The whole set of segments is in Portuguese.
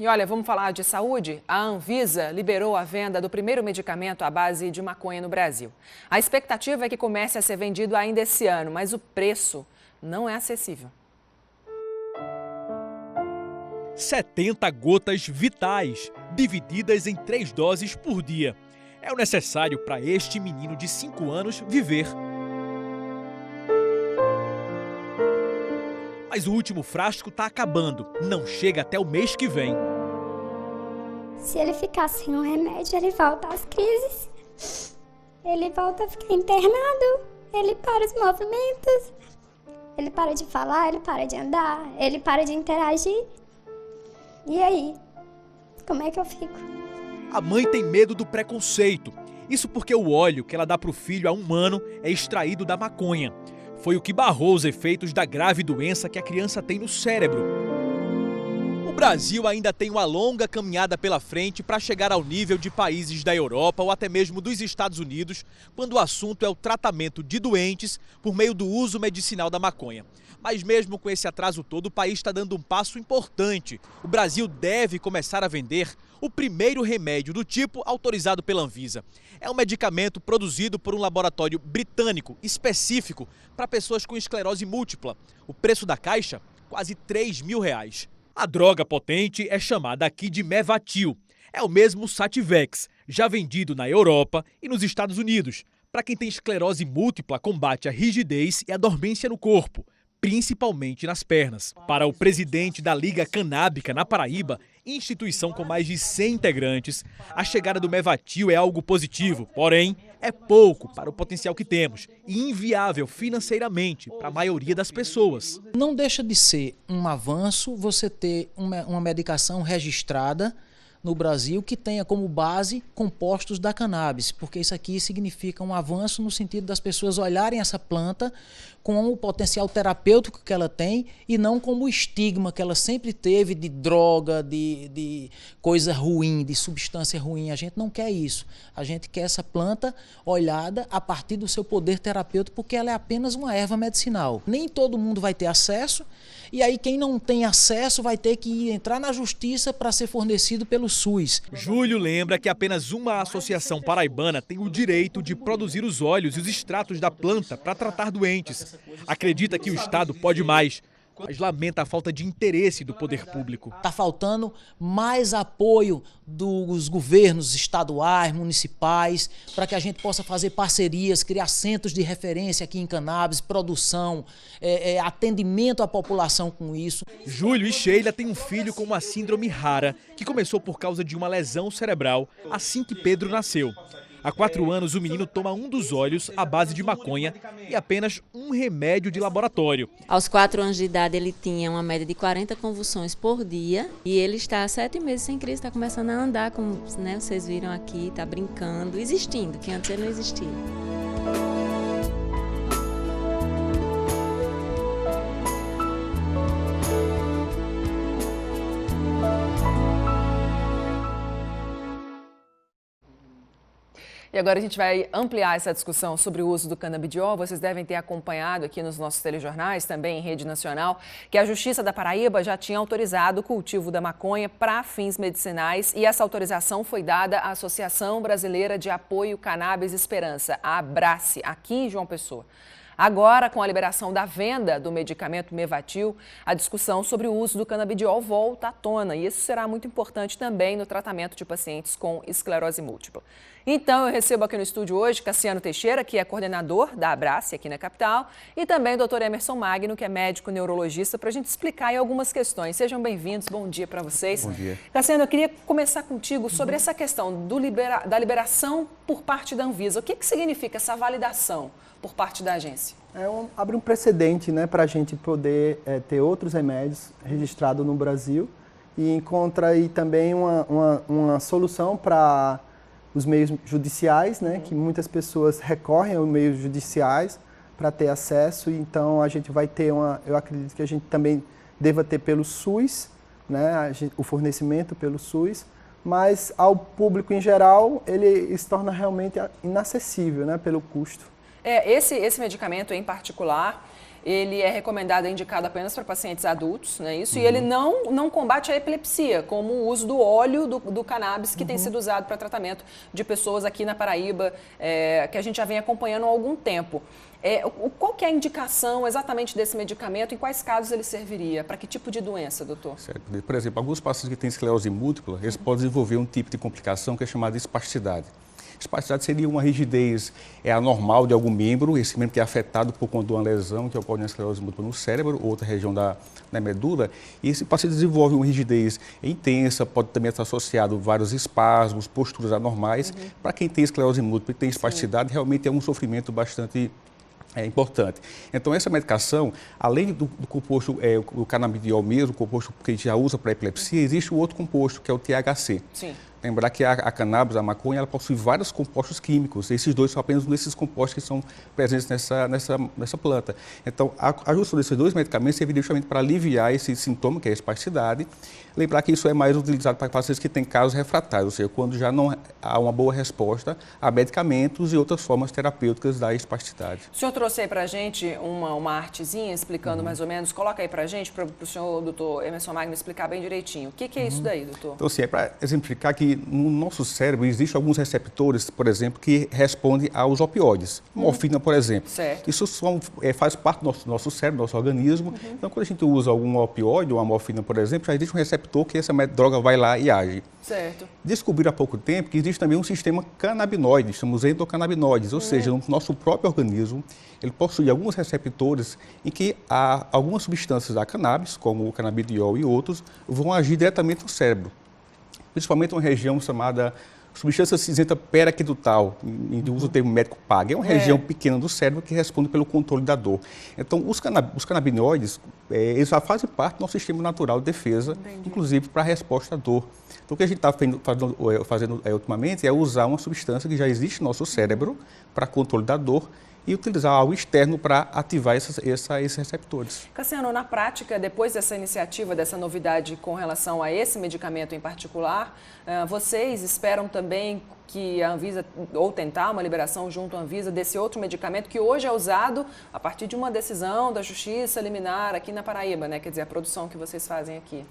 E olha, vamos falar de saúde? A Anvisa liberou a venda do primeiro medicamento à base de maconha no Brasil. A expectativa é que comece a ser vendido ainda esse ano, mas o preço não é acessível. 70 gotas vitais, divididas em 3 doses por dia. É o necessário para este menino de 5 anos viver. Mas o último frasco está acabando, não chega até o mês que vem. Se ele ficar sem o remédio, ele volta às crises, ele volta a ficar internado, ele para os movimentos, ele para de falar, ele para de andar, ele para de interagir. E aí? Como é que eu fico? A mãe tem medo do preconceito. Isso porque o óleo que ela dá para o filho há 1 ano é extraído da maconha. Foi o que barrou os efeitos da grave doença que a criança tem no cérebro. O Brasil ainda tem uma longa caminhada pela frente para chegar ao nível de países da Europa ou até mesmo dos Estados Unidos, quando o assunto é o tratamento de doentes por meio do uso medicinal da maconha. Mas mesmo com esse atraso todo, o país está dando um passo importante. O Brasil deve começar a vender o primeiro remédio do tipo autorizado pela Anvisa. É um medicamento produzido por um laboratório britânico específico para pessoas com esclerose múltipla. O preço da caixa, quase R$3.000. A droga potente é chamada aqui de Mevatil. É o mesmo Sativex, já vendido na Europa e nos Estados Unidos. Para quem tem esclerose múltipla, combate a rigidez e a dormência no corpo, principalmente nas pernas. Para o presidente da Liga Canábica na Paraíba, instituição com mais de 100 integrantes, a chegada do Mevatil é algo positivo, porém é pouco para o potencial que temos e inviável financeiramente para a maioria das pessoas. Não deixa de ser um avanço você ter uma medicação registrada no Brasil que tenha como base compostos da cannabis, porque isso aqui significa um avanço no sentido das pessoas olharem essa planta com o potencial terapêutico que ela tem e não como o estigma que ela sempre teve de droga, de coisa ruim, de substância ruim. A gente não quer isso. A gente quer essa planta olhada a partir do seu poder terapêutico, porque ela é apenas uma erva medicinal. Nem todo mundo vai ter acesso, e aí quem não tem acesso vai ter que entrar na justiça para ser fornecido pelo SUS. Júlio lembra que apenas uma associação paraibana tem o direito de produzir os óleos e os extratos da planta para tratar doentes. Acredita que o Estado pode mais, mas lamenta a falta de interesse do poder público. Está faltando mais apoio dos governos estaduais, municipais, para que a gente possa fazer parcerias, criar centros de referência aqui em cannabis, produção, atendimento à população com isso. Júlio e Sheila têm um filho com uma síndrome rara, que começou por causa de uma lesão cerebral assim que Pedro nasceu. Há 4 anos, o menino toma um dos óleos à base de maconha e apenas um remédio de laboratório. Aos 4 anos de idade, ele tinha uma média de 40 convulsões por dia e ele está há 7 meses sem crise, está começando a andar, como vocês viram aqui, está brincando, existindo, que antes ele não existia. E agora a gente vai ampliar essa discussão sobre o uso do canabidiol. Vocês devem ter acompanhado aqui nos nossos telejornais, também em rede nacional, que a Justiça da Paraíba já tinha autorizado o cultivo da maconha para fins medicinais e essa autorização foi dada à Associação Brasileira de Apoio Cannabis Esperança, a Abrace, aqui em João Pessoa. Agora, com a liberação da venda do medicamento Mevatil, a discussão sobre o uso do canabidiol volta à tona e isso será muito importante também no tratamento de pacientes com esclerose múltipla. Então, eu recebo aqui no estúdio hoje Cassiano Teixeira, que é coordenador da Abrace aqui na capital, e também o Dr. Emerson Magno, que é médico neurologista, para a gente explicar aí algumas questões. Sejam bem-vindos, bom dia para vocês. Bom dia. Cassiano, eu queria começar contigo sobre essa questão da liberação por parte da Anvisa. O que significa essa validação por parte da agência? Abre um precedente, né, para a gente poder ter outros remédios registrados no Brasil e encontra aí também uma solução para os meios judiciais, né, que muitas pessoas recorrem aos meios judiciais para ter acesso, então a gente vai ter eu acredito que a gente também deva ter pelo SUS, né, o fornecimento pelo SUS, mas ao público em geral ele se torna realmente inacessível, né, pelo custo. Esse medicamento em particular, ele é recomendado e indicado apenas para pacientes adultos, não é isso? E ele não combate a epilepsia, como o uso do óleo do cannabis que tem sido usado para tratamento de pessoas aqui na Paraíba, que a gente já vem acompanhando há algum tempo. Qual que é a indicação exatamente desse medicamento? Em quais casos ele serviria? Para que tipo de doença, doutor? Certo. Por exemplo, alguns pacientes que têm esclerose múltipla, eles podem desenvolver um tipo de complicação que é chamada de espasticidade. Espasticidade seria uma rigidez anormal de algum membro, esse membro que é afetado por conta de uma lesão que ocorre na esclerose múltipla no cérebro ou outra região da medula, e esse paciente desenvolve uma rigidez intensa, pode também estar associado a vários espasmos, posturas anormais. Para quem tem esclerose múltipla e tem espasticidade, realmente é um sofrimento bastante importante. Então, essa medicação, além do composto, o canabidiol mesmo, o composto que a gente já usa para epilepsia, existe um outro composto, que é o THC. Sim. Lembrar que a cannabis, a maconha, ela possui vários compostos químicos. Esses dois são apenas um desses compostos que são presentes nessa planta. Então, a junção desses dois medicamentos serviria justamente para aliviar esse sintoma, que é a espasticidade. Lembrar que isso é mais utilizado para pacientes que têm casos refratários, ou seja, quando já não há uma boa resposta a medicamentos e outras formas terapêuticas da espasticidade. O senhor trouxe aí para a gente uma artezinha explicando mais ou menos. Coloca aí para a gente, para o senhor, doutor Emerson Magno, explicar bem direitinho. O que é isso daí, doutor? Então, assim, é para exemplificar que no nosso cérebro existem alguns receptores, por exemplo, que respondem aos opioides. Morfina, por exemplo. Certo. Isso faz parte do nosso cérebro, do nosso organismo. Então, quando a gente usa algum opioide, uma morfina, por exemplo, já existe um receptor que essa droga vai lá e age. Certo. Descobriram há pouco tempo que existe também um sistema canabinoide, chamamos endocannabinoides, ou seja, no nosso próprio organismo, ele possui alguns receptores em que há algumas substâncias da cannabis, como o canabidiol e outros, vão agir diretamente no cérebro. Principalmente uma região chamada substância cinzenta periaquedutal, usa o termo médico PAG, é uma região pequena do cérebro que responde pelo controle da dor. Então, os canabinoides, eles já fazem parte do nosso sistema natural de defesa, inclusive para a resposta à dor. Então, o que a gente está fazendo ultimamente é usar uma substância que já existe no nosso cérebro para controle da dor e utilizar algo externo para ativar esses receptores. Cassiano, na prática, depois dessa iniciativa, dessa novidade com relação a esse medicamento em particular, vocês esperam também que a Anvisa, ou tentar uma liberação junto à Anvisa desse outro medicamento que hoje é usado a partir de uma decisão da Justiça liminar aqui na Paraíba, né? Quer dizer, a produção que vocês fazem aqui.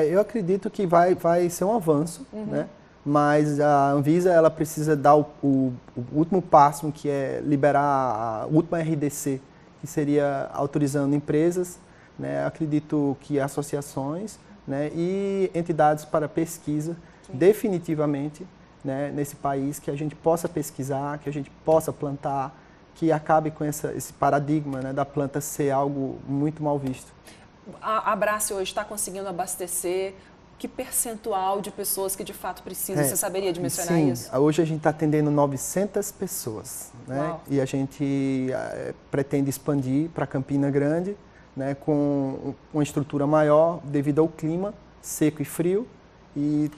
Eu acredito que vai ser um avanço, né? Mas a Anvisa ela precisa dar o último passo, que é liberar a última RDC, que seria autorizando empresas, né, acredito que associações, né, e entidades para pesquisa, definitivamente, né, nesse país, que a gente possa pesquisar, que a gente possa plantar, que acabe com esse paradigma, né, da planta ser algo muito mal visto. A Abrace hoje está conseguindo abastecer que percentual de pessoas que de fato precisam? Você saberia dimensionar isso? Sim, hoje a gente está atendendo 900 pessoas, né? Uau. E a gente pretende expandir para Campina Grande, né? Com uma estrutura maior devido ao clima seco e frio. E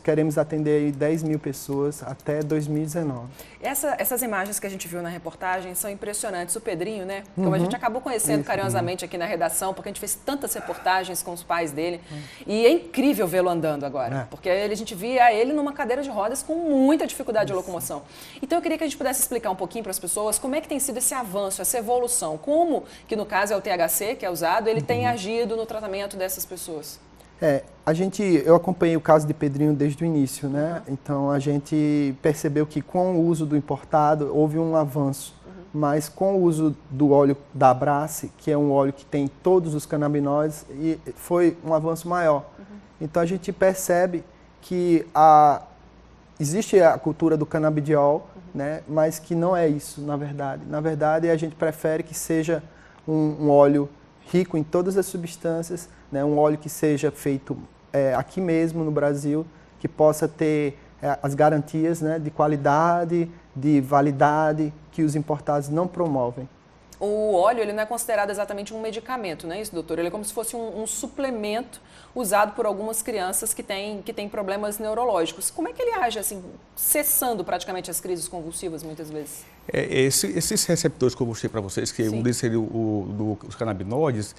queremos atender aí 10 mil pessoas até 2019. Essas imagens que a gente viu na reportagem são impressionantes. O Pedrinho, né? Como a gente acabou conhecendo carinhosamente aqui na redação, porque a gente fez tantas reportagens com os pais dele. E é incrível vê-lo andando agora, porque a gente via ele numa cadeira de rodas com muita dificuldade de locomoção. Então eu queria que a gente pudesse explicar um pouquinho para as pessoas como é que tem sido esse avanço, essa evolução. Como, que no caso é o THC que é usado, ele tem agido no tratamento dessas pessoas. Eu acompanhei o caso de Pedrinho desde o início, né? Então a gente percebeu que com o uso do importado houve um avanço, mas com o uso do óleo da Abrace, que é um óleo que tem todos os canabinoides, foi um avanço maior. Então a gente percebe que existe a cultura do canabidiol, né? Mas que não é isso, na verdade. Na verdade, a gente prefere que seja um óleo rico em todas as substâncias, né, um óleo que seja feito aqui mesmo no Brasil, que possa ter as garantias, né, de qualidade, de validade, que os importados não promovem. O óleo ele não é considerado exatamente um medicamento, não é isso, doutor? Ele é como se fosse um suplemento usado por algumas crianças que têm problemas neurológicos. Como é que ele age, assim, cessando praticamente as crises convulsivas, muitas vezes? Esses receptores que eu mostrei para vocês, que um deles seria os canabinoides,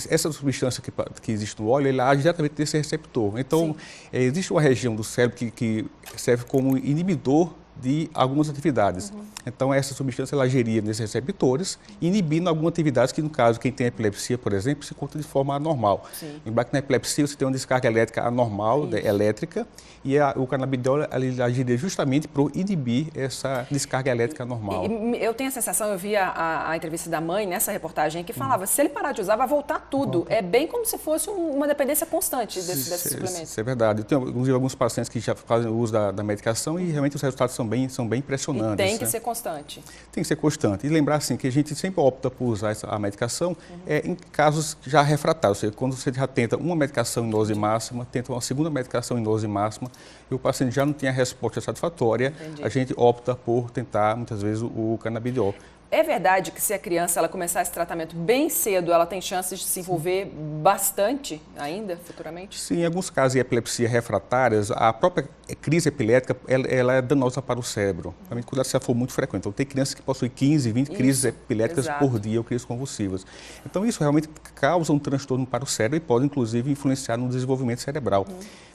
essa substância que existe no óleo, ele age diretamente nesse receptor. Então, existe uma região do cérebro que serve como inibidor de algumas atividades. Então, essa substância ela agiria nesses receptores, inibindo algumas atividades que, no caso, quem tem epilepsia, por exemplo, se conta de forma anormal. Embora que na epilepsia você tem uma descarga elétrica anormal, elétrica, e o canabidiol ele agiria justamente para inibir essa descarga elétrica anormal. Eu tenho a sensação, eu vi a entrevista da mãe nessa reportagem que falava, se ele parar de usar, vai voltar tudo. É bem como se fosse uma dependência constante desses suplementos. Isso é verdade. Eu tenho, inclusive, alguns pacientes que já fazem uso da medicação e realmente os resultados são bem impressionantes. E tem que ser constante. Tem que ser constante. E lembrar, assim, que a gente sempre opta por usar a medicação em casos já refratários. Ou seja, quando você já tenta uma medicação em dose máxima, tenta uma segunda medicação em dose máxima, e o paciente já não tem a resposta satisfatória, a gente opta por tentar, muitas vezes, o canabidiol. É verdade que se a criança ela começar esse tratamento bem cedo, ela tem chances de se envolver bastante ainda, futuramente? Sim, em alguns casos de epilepsia refratárias, a própria crise epilética ela é danosa para o cérebro, principalmente quando ela for muito frequente. Então, tem crianças que possuem 15, 20 crises epiléticas por dia ou crises convulsivas. Então, isso realmente causa um transtorno para o cérebro e pode, inclusive, influenciar no desenvolvimento cerebral.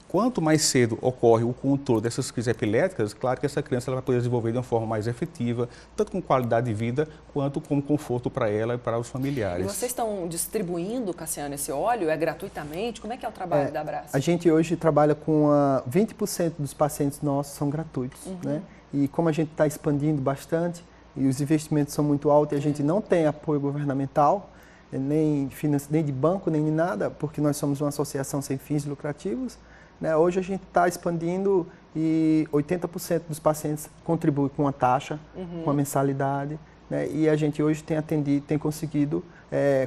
Quanto mais cedo ocorre o controle dessas crises epiléticas, claro que essa criança ela vai poder desenvolver de uma forma mais efetiva, tanto com qualidade de vida, quanto com conforto para ela e para os familiares. E vocês estão distribuindo, Cassiano, esse óleo? É gratuitamente? Como é que é o trabalho da Abrace? A gente hoje trabalha com 20% dos pacientes nossos são gratuitos, né? E como a gente está expandindo bastante e os investimentos são muito altos e a gente não tem apoio governamental, nem de banco, nem de nada, porque nós somos uma associação sem fins lucrativos, né? Hoje a gente está expandindo e 80% dos pacientes contribuem com uma taxa, com a mensalidade, né? E a gente hoje tem conseguido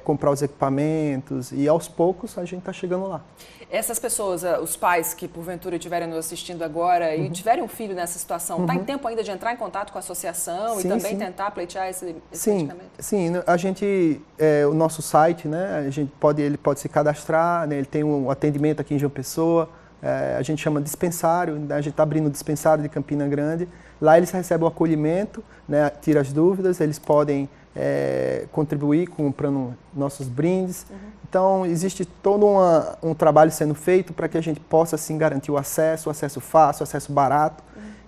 comprar os equipamentos e aos poucos a gente está chegando lá. Essas pessoas, os pais que porventura estiverem nos assistindo agora e tiverem um filho nessa situação, está em tempo ainda de entrar em contato com a associação e também tentar pleitear esse medicamento? Sim, a gente, o nosso site, né, ele pode se cadastrar, né, ele tem um atendimento aqui em João Pessoa, a gente chama dispensário, né, a gente está abrindo o dispensário de Campina Grande, lá eles recebem o acolhimento, né, tira as dúvidas, eles podem contribuir comprando nossos brindes. Então, existe todo um trabalho sendo feito para que a gente possa, assim, garantir o acesso fácil, o acesso barato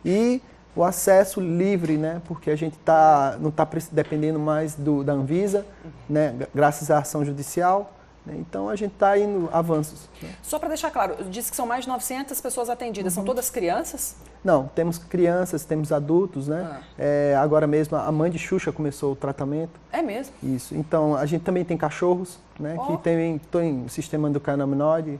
e o acesso livre, né? Porque a gente não está dependendo mais da Anvisa, né? Graças à ação judicial. Né? Então, a gente está indo avanços. Né? Só para deixar claro, disse que são mais de 900 pessoas atendidas. São todas crianças? Não, temos crianças, temos adultos, né? Agora mesmo, a mãe de Xuxa começou o tratamento. É mesmo? Isso. Então, a gente também tem cachorros, né? Que tem um sistema endocannabinoide.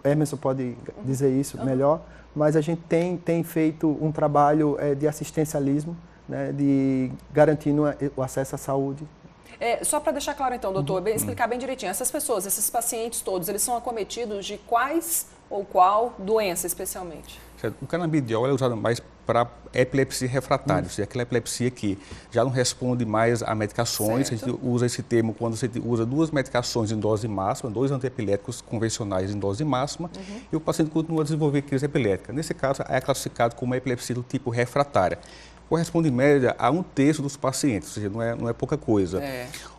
Emerson pode dizer isso melhor. Mas a gente tem feito um trabalho de assistencialismo, né? De garantindo o acesso à saúde. Só para deixar claro então, doutor, explicar bem direitinho, essas pessoas, esses pacientes todos, eles são acometidos de quais ou qual doença especialmente? O canabidiol é usado mais para epilepsia refratária, ou seja, aquela epilepsia que já não responde mais a medicações. Certo. A gente usa esse termo quando você usa 2 medicações em dose máxima, 2 antiepiléticos convencionais em dose máxima, e o paciente continua a desenvolver crise epilética. Nesse caso, é classificado como uma epilepsia do tipo refratária. Corresponde, em média, a 1/3 dos pacientes, ou seja, não é pouca coisa.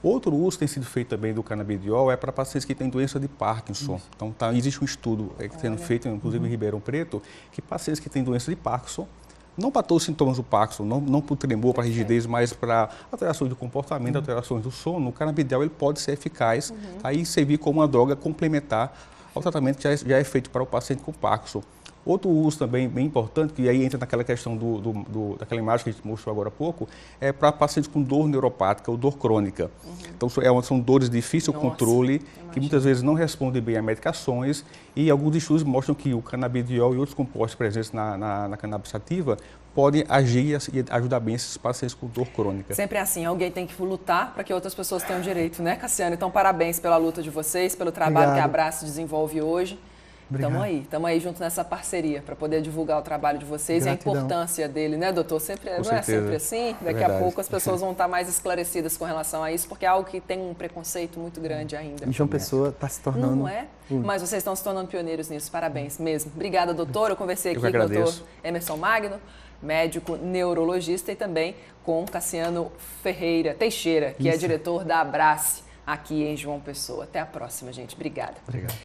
Outro uso tem sido feito também do canabidiol para pacientes que têm doença de Parkinson. Então, existe um estudo sendo feito, inclusive em Ribeirão Preto, que pacientes que têm doença de Parkinson, não para todos os sintomas do Parkinson, não para o tremor, para a rigidez, mas para alterações do comportamento, alterações do sono, o canabidiol ele pode ser eficaz e servir como uma droga complementar ao tratamento que já é feito para o paciente com Parkinson. Outro uso também bem importante, que aí entra naquela questão daquela imagem que a gente mostrou agora há pouco, é para pacientes com dor neuropática ou dor crônica. Então, são dores de difícil controle, que muitas vezes não respondem bem a medicações, e alguns estudos mostram que o canabidiol e outros compostos presentes na cannabis sativa podem agir e ajudar bem esses pacientes com dor crônica. Sempre é assim, alguém tem que lutar para que outras pessoas tenham direito, né, Cassiano? Então, parabéns pela luta de vocês, pelo trabalho que a Abrace desenvolve hoje. Estamos aí junto nessa parceria para poder divulgar o trabalho de vocês. Gratidão. E a importância dele, né, doutor? Não é sempre assim? Daqui a pouco as pessoas vão estar mais esclarecidas com relação a isso, porque é algo que tem um preconceito muito grande ainda. E João Pessoa está se tornando... Não é? Mas vocês estão se tornando pioneiros nisso. Parabéns mesmo. Obrigada, doutor. Eu conversei aqui com o doutor Emerson Magno, médico neurologista, e também com Cassiano Teixeira, que é diretor da Abrace aqui em João Pessoa. Até a próxima, gente. Obrigada. Obrigado.